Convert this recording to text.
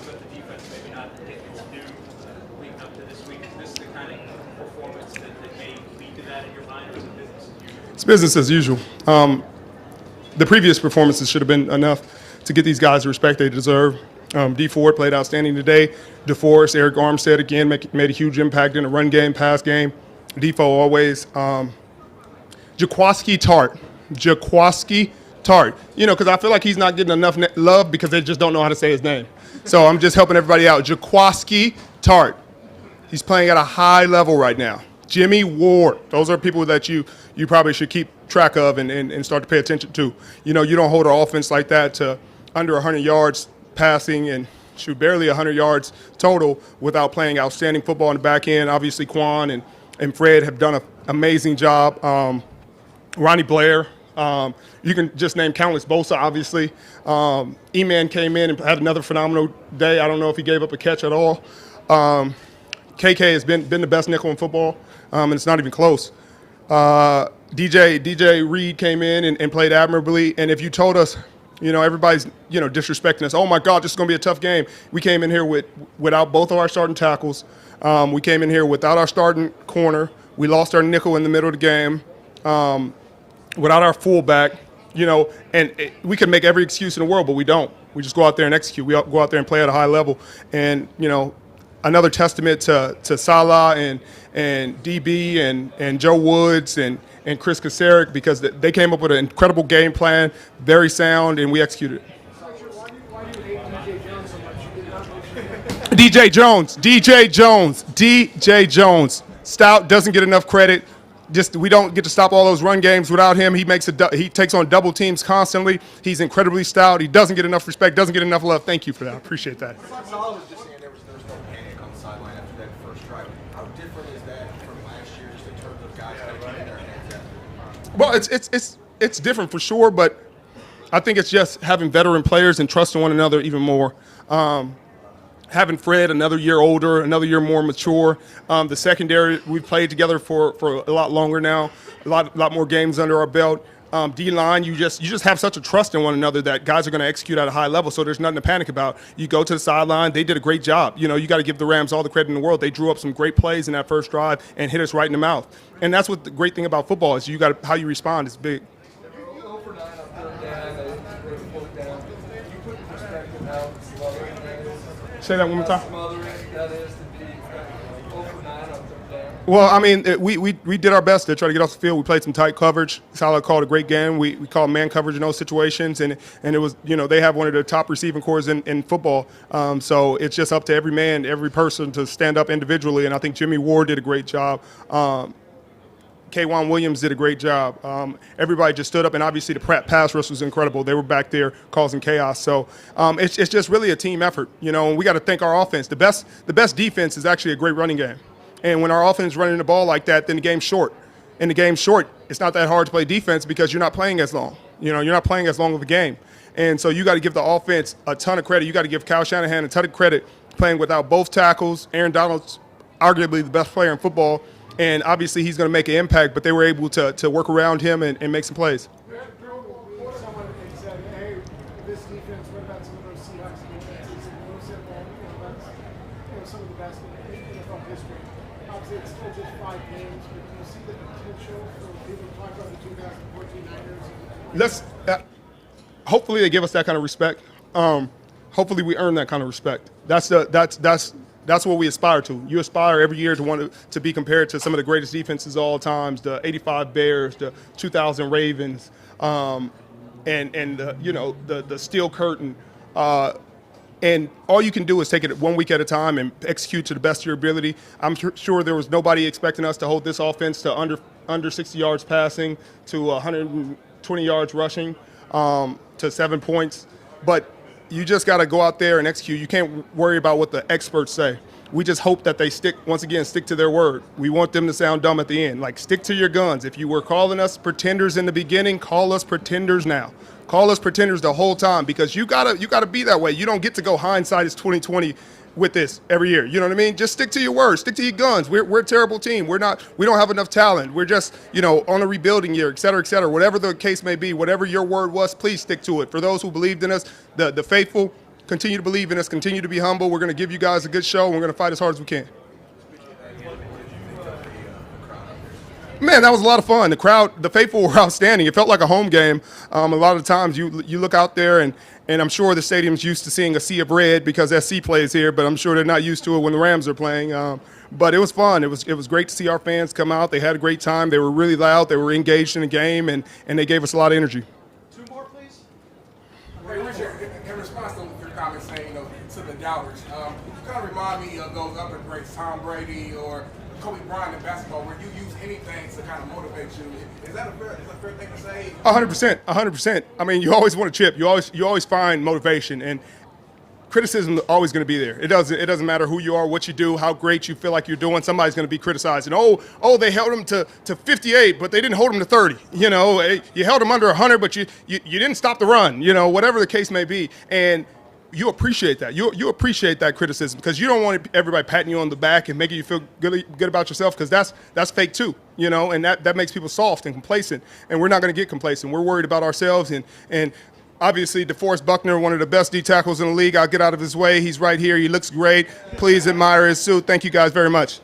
about the defense maybe not hitting its due leading up to this week. Is this the kind of performance that may lead to that in your mind, or is it business as usual? It's business as usual. The previous performances should have been enough to get these guys the respect they deserve. D Ford played outstanding today. DeForest, Eric Armstead again made a huge impact in the run game, pass game. Defo always. Jaquiski Tartt. You know, because I feel like he's not getting enough love because they just don't know how to say his name. So I'm just helping everybody out. Jaquiski Tartt. He's playing at a high level right now. Jimmy Ward. Those are people that you probably should keep track of and start to pay attention to. You know, you don't hold an offense like that to under 100 yards passing and shoot barely 100 yards total without playing outstanding football on the back end. Obviously, Quan and Fred have done an amazing job. Ronnie Blair. You can just name countless. Bosa, obviously. E-Man came in and had another phenomenal day. I don't know if he gave up a catch at all. KK has been the best nickel in football, and it's not even close. DJ Reed came in and played admirably. And if you told us, you know, everybody's, you know, disrespecting us. Oh my God, this is going to be a tough game. We came in here without both of our starting tackles. We came in here without our starting corner. We lost our nickel in the middle of the game. Without our fullback, you know, and we can make every excuse in the world, but we don't. We just go out there and execute. We go out there and play at a high level. And, you know, another testament to Salah and DB and Joe Woods and Chris Kasarik, because they came up with an incredible game plan, very sound, and we executed it. Why do you hate DJ Jones so much? DJ Jones. Stout doesn't get enough credit. We don't get to stop all those run games without him. He takes on double teams constantly. He's incredibly stout. He doesn't get enough respect, doesn't get enough love. Thank you for that. I appreciate that. Salah was just saying there was no panic on the sideline after that first drive. How different is that from last year, just in terms of guys kind of keeping their heads up? Well, it's different for sure, but I think it's just having veteran players and trusting one another even more. Having Fred another year older, another year more mature. The secondary, we've played together for a lot longer now, a lot more games under our belt. D-line, you just have such a trust in one another that guys are going to execute at a high level, so there's nothing to panic about. You go to the sideline, they did a great job. You know, you got to give the Rams all the credit in the world. They drew up some great plays in that first drive and hit us right in the mouth. And that's what the great thing about football is. How you respond is big. Say that one more time. Well, I mean, we did our best to try to get off the field. We played some tight coverage. Salah called a great game. We called man coverage in those situations, and it was, you know, they have one of the top receiving corps in football. So it's just up to every man, every person to stand up individually, and I think Jimmy Ward did a great job. K'Wan Williams did a great job. Everybody just stood up, and obviously the pass rush was incredible. They were back there causing chaos. So it's just really a team effort, you know. And we got to thank our offense. The best defense is actually a great running game. And when our offense is running the ball like that, then the game's short. And the game's short, it's not that hard to play defense because you're not playing as long. You know, you're not playing as long of a game. And so you got to give the offense a ton of credit. You got to give Kyle Shanahan a ton of credit playing without both tackles. Aaron Donald's arguably the best player in football. And obviously he's going to make an impact, but they were able to work around him and make some plays. Someone had said, hey, this defense, what about some of those Seahawks defenses? And you said, well, that's some of the best in NFL history. Obviously, it's still just 5 games, but do you see the potential for people to talk about the 2014 Niners? Hopefully they give us that kind of respect. Hopefully we earn that kind of respect. That's what we aspire to. You aspire every year to want to be compared to some of the greatest defenses of all times, the '85 Bears, the 2000 Ravens, and the Steel Curtain. And all you can do is take it 1 week at a time and execute to the best of your ability. I'm sure there was nobody expecting us to hold this offense to under 60 yards passing, to 120 yards rushing, to 7 points. But you just got to go out there and execute. You can't worry about what the experts say. We just hope that they stick to their word. We want them to sound dumb at the end. Like, stick to your guns. If you were calling us pretenders in the beginning, call us pretenders now. Call us pretenders the whole time, because you gotta be that way. You don't get to go hindsight is 2020 with this every year. You know what I mean? Just stick to your word. Stick to your guns. We're a terrible team. We don't have enough talent. We're just, on a rebuilding year, et cetera, et cetera. Whatever the case may be, whatever your word was, please stick to it. For those who believed in us, the faithful, continue to believe in us, continue to be humble. We're going to give you guys a good show, and we're going to fight as hard as we can. Man, that was a lot of fun. The crowd, the faithful were outstanding. It felt like a home game. A lot of times you look out there, and I'm sure the stadium's used to seeing a sea of red because SC plays here, but I'm sure they're not used to it when the Rams are playing. But it was fun. It was great to see our fans come out. They had a great time. They were really loud. They were engaged in the game, and they gave us a lot of energy. Two more, please. Hey, Richard, in response to your comments saying, to the doubters, you kind of remind me of those other greats, Tom Brady or Kobe Bryant in basketball, where you use anything to kind of motivate you. Is that a fair thing to say? 100%, 100%. I mean, you always want to chip. You always find motivation, and criticism is always going to be there. It doesn't matter who you are, what you do, how great you feel like you're doing. Somebody's going to be criticized. And they held him to 58, but they didn't hold him to 30. You know, you held him under 100, but you didn't stop the run. You know, whatever the case may be, and you appreciate that. You appreciate that criticism because you don't want everybody patting you on the back and making you feel good about yourself, because that's fake too, you know, and that makes people soft and complacent, and we're not going to get complacent. We're worried about ourselves, and obviously DeForest Buckner, one of the best D tackles in the league. I'll get out of his way. He's right here. He looks great. Please admire his suit. Thank you guys very much.